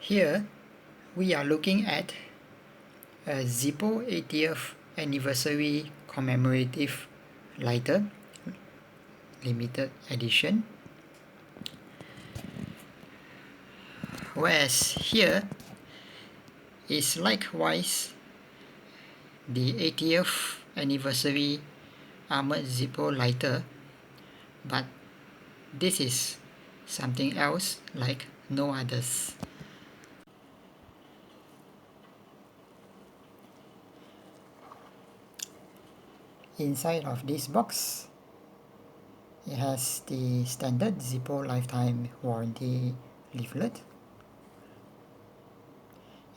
Here we are looking at a Zippo 80th anniversary commemorative lighter, limited edition. Whereas here is likewise the 80th anniversary armored Zippo lighter, but this is something else like no others. Inside of this box, it has the standard Zippo lifetime warranty leaflet,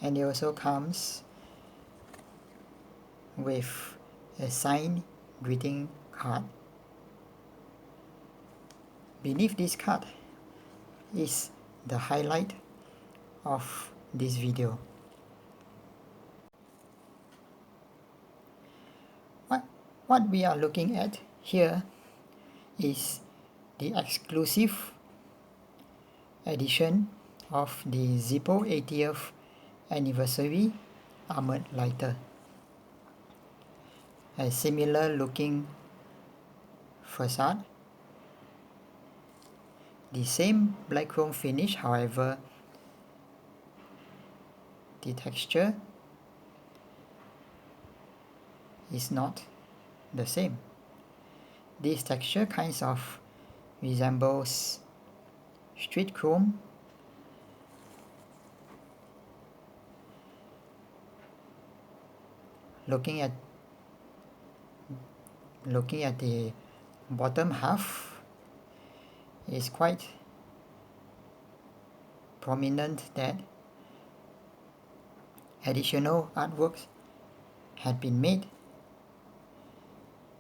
and it also comes with a signed greeting card. Beneath this card is the highlight of this video. What we are looking at here is the exclusive edition of the Zippo 80th anniversary armored lighter. A similar looking facade, the same black chrome finish, however the texture is not the same. This texture kinds of resembles street chrome, looking at the bottom half is quite prominent that additional artworks had been made,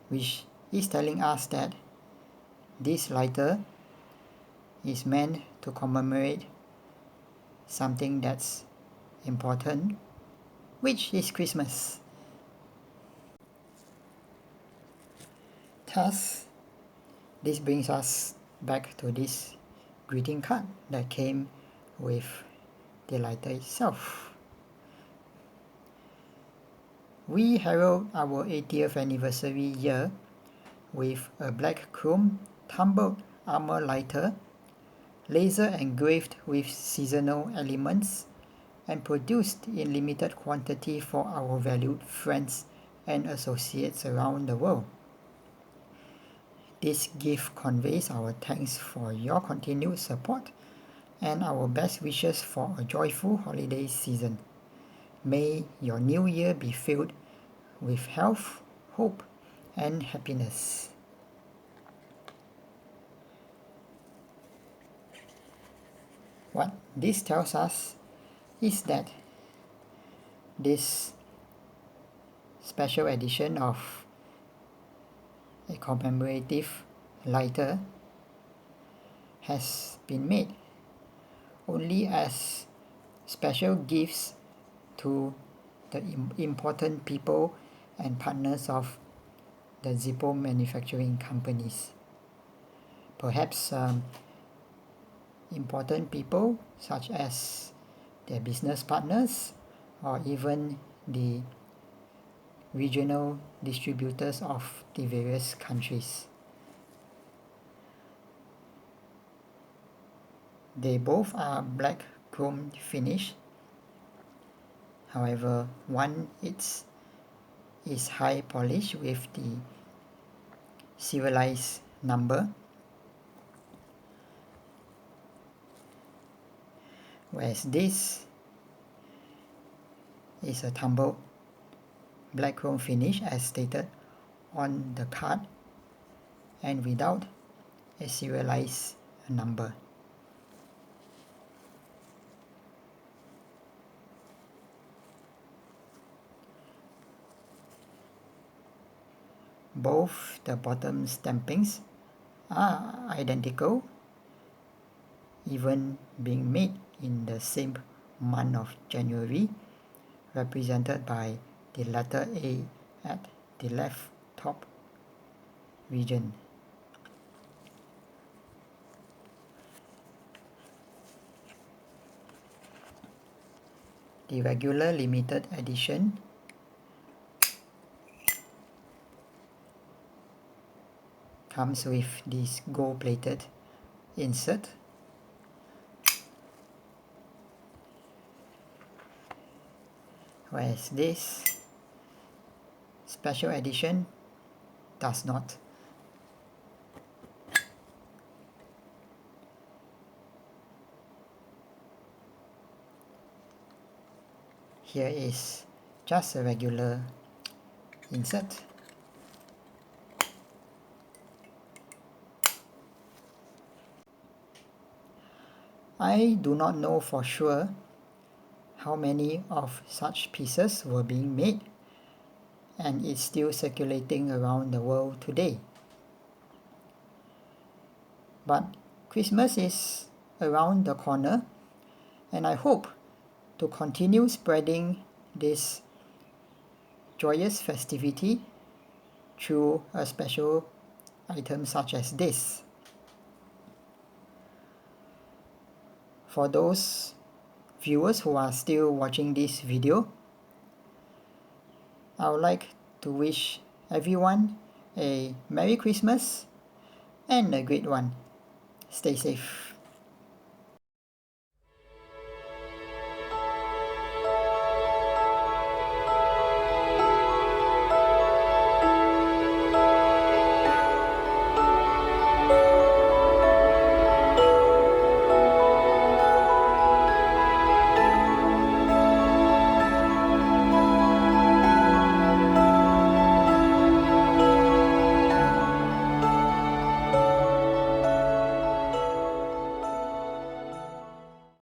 which is telling us that this lighter is meant to commemorate something that's important, which is Christmas. Thus, this brings us back to this greeting card that came with the lighter itself. We herald our 80th anniversary year with a black chrome tumbled armor lighter, laser engraved with seasonal elements, and produced in limited quantity for our valued friends and associates around the world. This gift conveys our thanks for your continued support and our best wishes for a joyful holiday season. May your new year be filled with health, hope, and happiness. What this tells us is that this special edition of a commemorative lighter has been made only as special gifts to the important people and partners of the Zippo manufacturing companies. Perhaps important people such as their business partners or even the regional distributors of the various countries. They both are black chrome finish. However, one is high polish with the serialized number, whereas this is a tumbled black chrome finish as stated on the card and without a serialized number. Both the bottom stampings are identical, even being made in the same month of January, represented by the letter A at the left top region. the regular limited edition. Comes with this gold-plated insert. Whereas this special edition does not. Here is just a regular insert. I do not know for sure how many of such pieces were being made, and it's still circulating around the world today. But Christmas is around the corner, and I hope to continue spreading this joyous festivity through a special item such as this. For those viewers who are still watching this video, I would like to wish everyone a Merry Christmas and a great one. Stay safe.